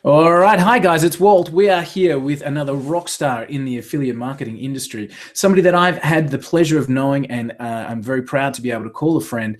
All right. Hi, guys. It's Walt. We are here with another rock star in the affiliate marketing industry, somebody that I've had the pleasure of knowing, and I'm very proud to be able to call a friend,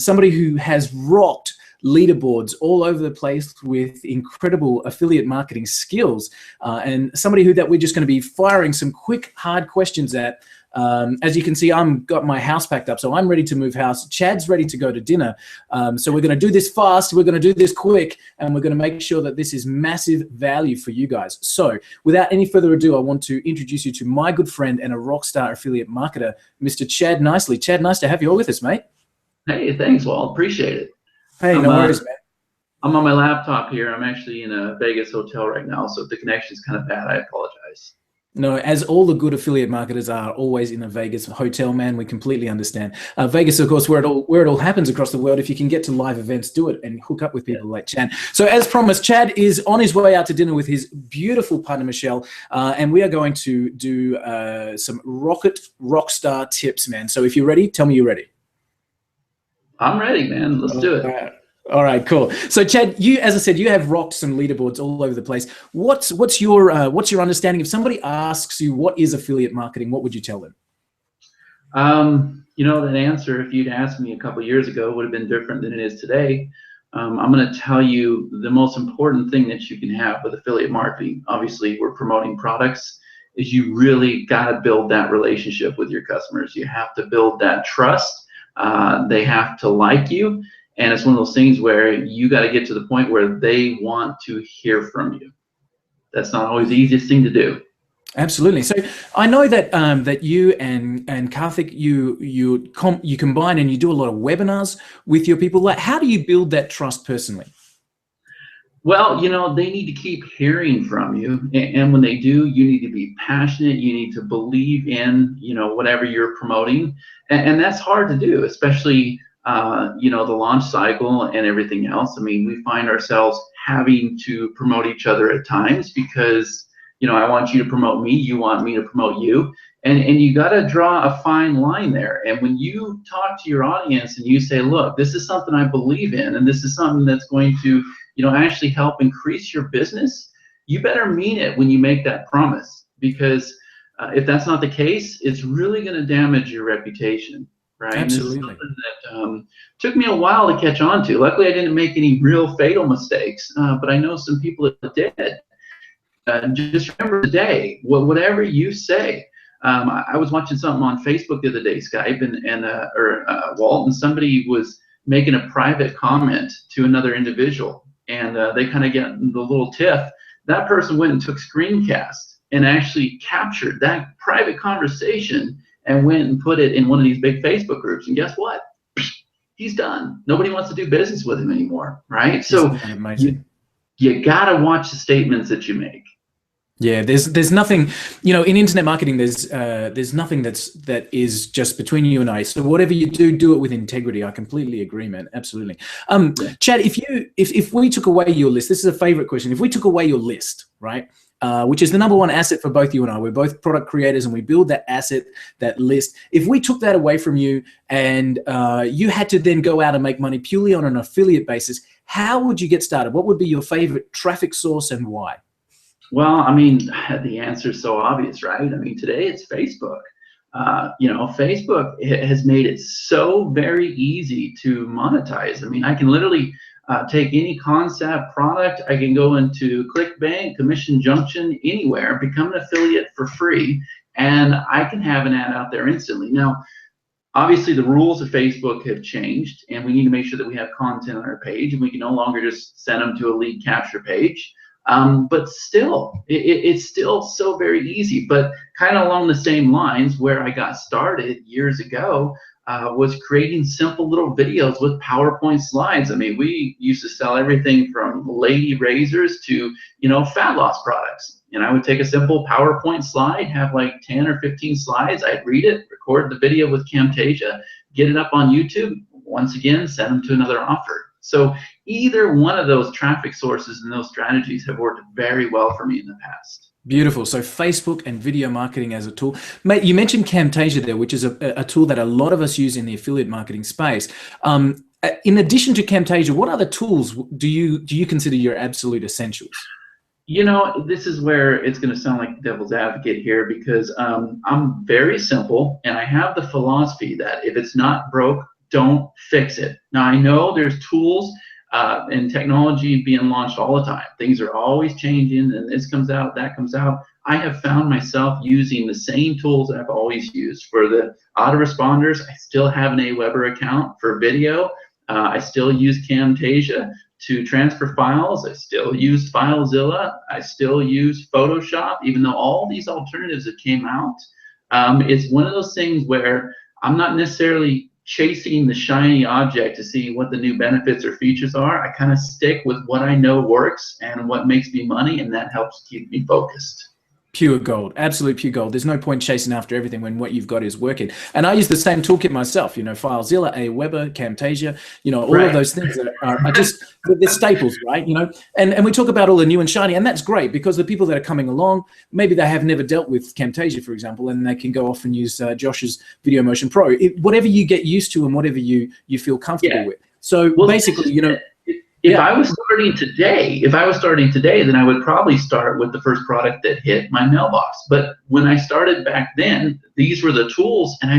somebody who has rocked leaderboards all over the place with incredible affiliate marketing skills, and somebody who that we're just going to be firing some quick, hard questions at. As you can see, I'm got my house packed up, so I'm ready to move house. Chad's ready to go to dinner. So we're going to do this fast. We're going to do this quick, and we're going to make sure that this is massive value for you guys. So without any further ado, I want to introduce you to my good friend and a rock star affiliate marketer, Mr. Chad Nicely. Chad, nice to have you all with us, mate. Hey, thanks, Walt. Appreciate it. Hey, no worries, man. I'm on my laptop here. I'm actually in a Vegas hotel right now, so if the connection's kind of bad, I apologize. No, as all the good affiliate marketers are always in a Vegas hotel, man, we completely understand. Vegas, of course, where it all happens across the world. If you can get to live events, do it and hook up with people like Chad. So as promised, Chad is on his way out to dinner with his beautiful partner, Michelle, and we are going to do some rock star tips, man. So if you're ready, tell me you're ready. I'm ready, man. Let's do it. All right, cool. So, Chad, you, as I said, you have rocked some leaderboards all over the place. What's your understanding? If somebody asks you what is affiliate marketing, what would you tell them? You know, that answer, if you'd asked me a couple of years ago, would have been different than it is today. I'm going to tell you the most important thing that you can have with affiliate marketing. Obviously, we're promoting products. Is you really got to build that relationship with your customers. You have to build that trust. They have to like you. And it's one of those things where you got to get to the point where they want to hear from you. That's not always the easiest thing to do. Absolutely. So I know that that you and Karthik, you combine and you do a lot of webinars with your people. Like, how do you build that trust personally? Well, you know, they need to keep hearing from you, and when they do, you need to be passionate. You need to believe in, you know, whatever you're promoting, and that's hard to do, especially you know, the launch cycle and everything else. I mean, we find ourselves having to promote each other at times because, you know, I want you to promote me, you want me to promote you, and you got to draw a fine line there. And when you talk to your audience and you say, look, this is something I believe in, and this is something that's going to, you know, actually help increase your business, you better mean it when you make that promise, because if that's not the case, it's really going to damage your reputation. Right? Absolutely. And this is something that took me a while to catch on to. Luckily, I didn't make any real fatal mistakes, but I know some people that did. Just remember today, whatever you say. I was watching something on Facebook the other day, Skype, or Walt, and somebody was making a private comment to another individual, and they kind of get the little tiff. That person went and took screencast and actually captured that private conversation and went and put it in one of these big Facebook groups. And guess what? He's done. Nobody wants to do business with him anymore, right? So you got to watch the statements that you make. Yeah, there's nothing, you know, in internet marketing, there's nothing that is just between you and I. So whatever you do it with integrity. I completely agree, man. Absolutely. Chad, if we took away your list, this is a favorite question. If we took away your list, right? Which is the #1 asset for both you and I. We're both product creators and we build that asset, that list. If we took that away from you and you had to then go out and make money purely on an affiliate basis, how would you get started? What would be your favorite traffic source and why? Well, I mean, the answer is so obvious, right? I mean, today it's Facebook. You know, Facebook has made it so very easy to monetize. I mean, I can literally take any concept product, I can go into ClickBank, Commission Junction, anywhere, become an affiliate for free, and I can have an ad out there instantly. Now, obviously the rules of Facebook have changed, and we need to make sure that we have content on our page, and we can no longer just send them to a lead capture page. But still, it's still so very easy. But kind of along the same lines where I got started years ago, was creating simple little videos with PowerPoint slides. I mean, we used to sell everything from lady razors to, you know, fat loss products. And I would take a simple PowerPoint slide, have like 10 or 15 slides. I'd read it, record the video with Camtasia, get it up on YouTube. Once again, send them to another offer. So either one of those traffic sources and those strategies have worked very well for me in the past. Beautiful. So Facebook and video marketing as a tool. Mate, you mentioned Camtasia there, which is a tool that a lot of us use in the affiliate marketing space. In addition to Camtasia, what other tools do you consider your absolute essentials? You know, this is where it's going to sound like devil's advocate here, because I'm very simple, and I have the philosophy that if it's not broke, don't fix it. Now, I know there's tools and technology being launched all the time. Things are always changing, and this comes out, that comes out. I have found myself using the same tools that I've always used. For the autoresponders, I still have an Aweber account. For video, I still use Camtasia. To transfer files, I still use FileZilla. I still use Photoshop, even though all these alternatives that came out. It's one of those things where I'm not necessarily chasing the shiny object to see what the new benefits or features are. I kind of stick with what I know works and what makes me money, and that helps keep me focused. Pure gold, absolute pure gold. There's no point chasing after everything when what you've got is working. And I use the same toolkit myself, you know, FileZilla, Aweber, Camtasia, you know, all of those things are just, they're staples, right? You know, and we talk about all the new and shiny, and that's great because the people that are coming along, maybe they have never dealt with Camtasia, for example, and they can go off and use Josh's VideoMotion Pro. Whatever you get used to and whatever you feel comfortable with. So basically, you know, if I was starting today, then I would probably start with the first product that hit my mailbox. But when I started back then, these were the tools, and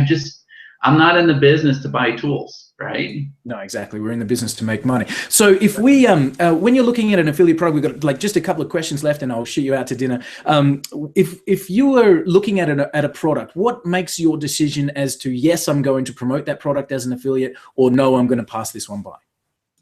I'm not in the business to buy tools, right? No, exactly. We're in the business to make money. So if we, when you're looking at an affiliate program, we've got like just a couple of questions left, and I'll shoot you out to dinner. If you were looking at a product, what makes your decision as to, yes, I'm going to promote that product as an affiliate, or no, I'm going to pass this one by?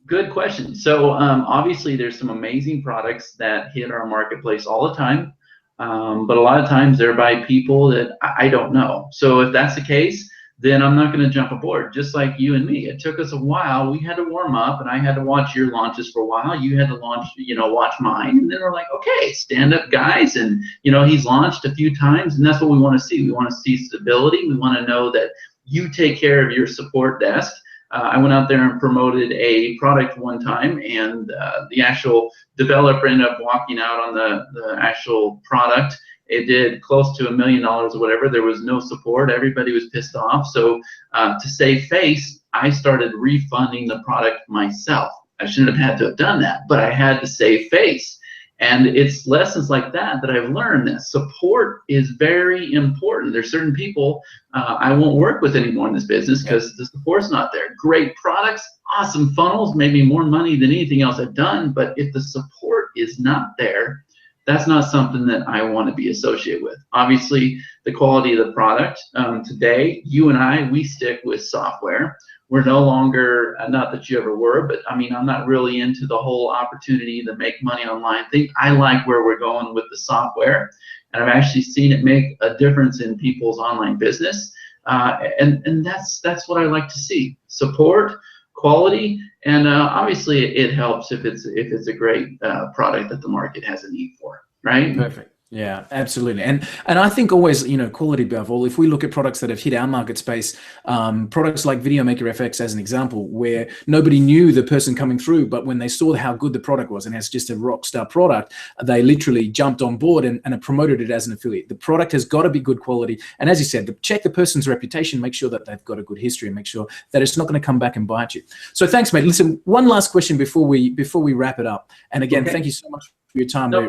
Good question. So obviously there's some amazing products that hit our marketplace all the time, but a lot of times they're by people that I don't know. So if that's the case, then I'm not going to jump aboard. Just like you and me, it took us a while. We had to warm up, and I had to watch your launches for a while. You had to watch mine, and then we're like, okay, stand up, guys. And he's launched a few times, and that's what we want to see. We want to see stability. We want to know that you take care of your support desk. I went out there and promoted a product one time, and the actual developer ended up walking out on the actual product. It did close to $1 million or whatever. There was no support. Everybody was pissed off. So to save face, I started refunding the product myself. I shouldn't have had to have done that, but I had to save face. And it's lessons like that I've learned that support is very important. There's certain people I won't work with anymore in this business because the support's not there. Great products, awesome funnels, maybe more money than anything else I've done, but if the support is not there, that's not something that I want to be associated with. Obviously, the quality of the product. Today, you and I, we stick with software. We're no longer, not that you ever were, but I mean, I'm not really into the whole opportunity to make money online thing. I like where we're going with the software, and I've actually seen it make a difference in people's online business. And that's what I like to see: support, quality, and obviously it helps if it's a great product that the market has a need for, right? Perfect. Yeah, absolutely. And I think always, quality above all. If we look at products that have hit our market space, products like VideoMaker FX as an example, where nobody knew the person coming through, but when they saw how good the product was and it's just a rock star product, they literally jumped on board and promoted it as an affiliate. The product has got to be good quality. And as you said, check the person's reputation, make sure that they've got a good history, and make sure that it's not going to come back and bite you. So thanks, mate. Listen, one last question before we wrap it up. And again, thank you so much for your time. No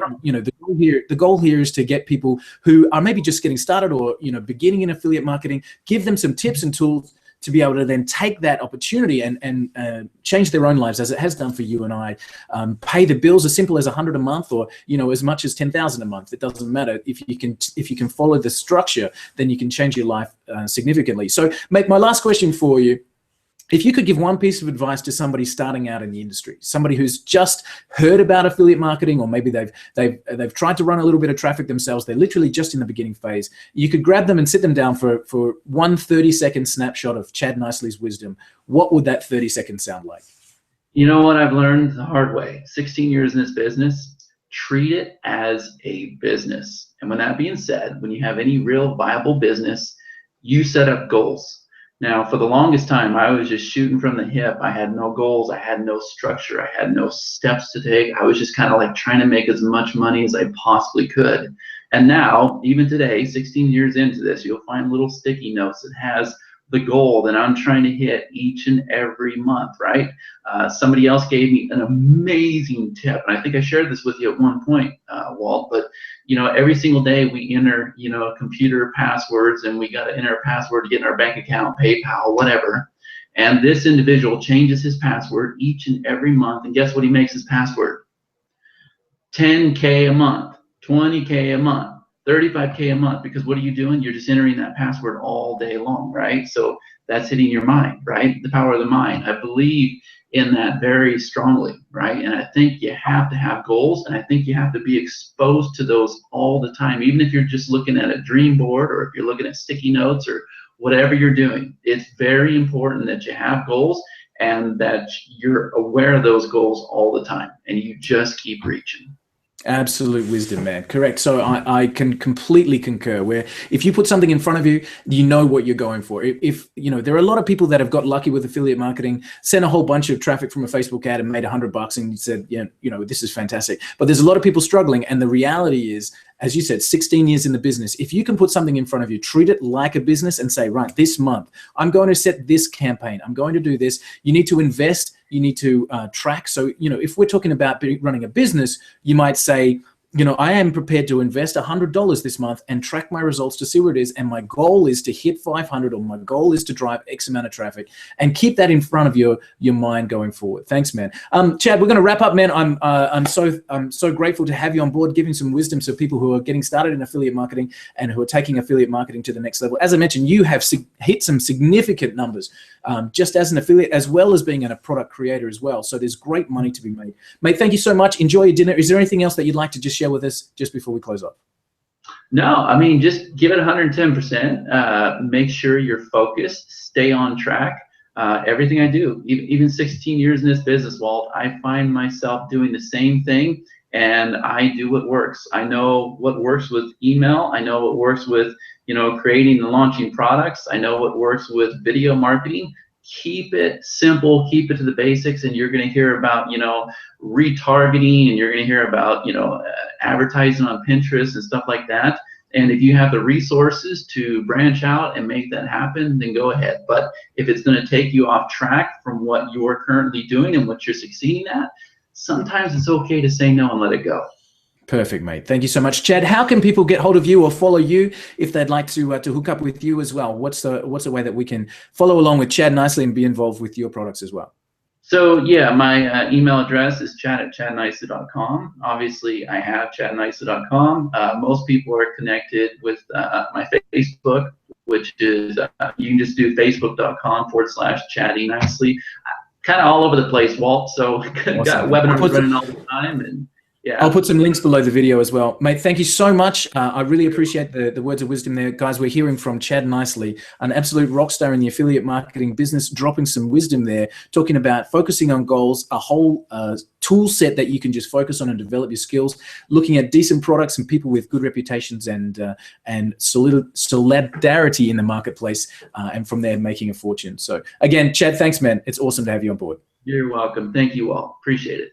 the goal here is to get people who are maybe just getting started or beginning in affiliate marketing, give them some tips and tools to be able to then take that opportunity and change their own lives, as it has done for you and I. Pay the bills as simple as $100 a month, or as much as $10,000 a month. It doesn't matter. If you can follow the structure, then you can change your life significantly. So, mate, my last question for you: if you could give one piece of advice to somebody starting out in the industry, somebody who's just heard about affiliate marketing, or maybe they've tried to run a little bit of traffic themselves, they're literally just in the beginning phase, you could grab them and sit them down for one 30-second snapshot of Chad Nicely's wisdom. What would that 30 seconds sound like? You know what I've learned the hard way, 16 years in this business, treat it as a business. And with that being said, when you have any real viable business, you set up goals. Now, for the longest time, I was just shooting from the hip. I had no goals. I had no structure. I had no steps to take. I was just kind of like trying to make as much money as I possibly could. And now, even today, 16 years into this, you'll find little sticky notes that has the goal that I'm trying to hit each and every month, right? Somebody else gave me an amazing tip, and I think I shared this with you at one point, Walt, but you know, every single day we enter, you know, computer passwords, and we got to enter a password to get in our bank account, PayPal, whatever. And this individual changes his password each and every month, and guess what he makes his password? 10K a month, 20K a month, 35K a month, because what are you doing? You're just entering that password all day long, right? So that's hitting your mind, right? The power of the mind. I believe in that very strongly, right? And I think you have to have goals, and I think you have to be exposed to those all the time. Even if you're just looking at a dream board, or if you're looking at sticky notes, or whatever you're doing, it's very important that you have goals and that you're aware of those goals all the time, and you just keep reaching. Absolute wisdom, man. Correct. So I can completely concur, where if you put something in front of you, you know what you're going for. If you know, there are a lot of people that have got lucky with affiliate marketing, sent a whole bunch of traffic from a Facebook ad and made $100 and said, yeah, you know, this is fantastic. But there's a lot of people struggling. And the reality is, as you said, 16 years in the business, if you can put something in front of you, treat it like a business and say, right, this month, I'm going to set this campaign. I'm going to do this. You need to invest. You need to track. So, you know, if we're talking about running a business, you might say, you know, I am prepared to invest $100 this month and track my results to see where it is. And my goal is to hit 500, or my goal is to drive X amount of traffic, and keep that in front of your mind going forward. Thanks, man. Chad, we're going to wrap up, man. I'm so grateful to have you on board, giving some wisdom to people who are getting started in affiliate marketing and who are taking affiliate marketing to the next level. As I mentioned, you have hit some significant numbers just as an affiliate, as well as being a product creator as well. So there's great money to be made. Mate, thank you so much. Enjoy your dinner. Is there anything else that you'd like to just share with us just before we close up? No, I mean, just give it 110%. Make sure you're focused, stay on track. Everything I do, even 16 years in this business, Walt, I find myself doing the same thing, and I do what works. I know what works with email. I know what works with, you know, creating and launching products. I know what works with video marketing. Keep it simple, keep it to the basics, and you're going to hear about, you know, retargeting, and you're going to hear about, you know, advertising on Pinterest and stuff like that. And if you have the resources to branch out and make that happen, then go ahead. But if it's going to take you off track from what you're currently doing and what you're succeeding at, sometimes it's okay to say no and let it go. Perfect, mate. Thank you so much, Chad. How can people get hold of you or follow you if they'd like to hook up with you as well? What's the way that we can follow along with Chad nicely and be involved with your products as well? So yeah, my email address is chad@chadnicely.com. Obviously, I have chadnicely.com. Most people are connected with my Facebook, which is you can just do facebook.com/chattynicely. Kind of all over the place, Walt. So Awesome. Got webinars running all the time, and yeah. I'll put some links below the video as well. Mate, thank you so much. I really appreciate the words of wisdom there. Guys, we're hearing from Chad Nicely, an absolute rock star in the affiliate marketing business, dropping some wisdom there, talking about focusing on goals, a whole tool set that you can just focus on and develop your skills, looking at decent products and people with good reputations and solidarity in the marketplace, and from there making a fortune. So again, Chad, thanks, man. It's awesome to have you on board. You're welcome. Thank you all. Appreciate it.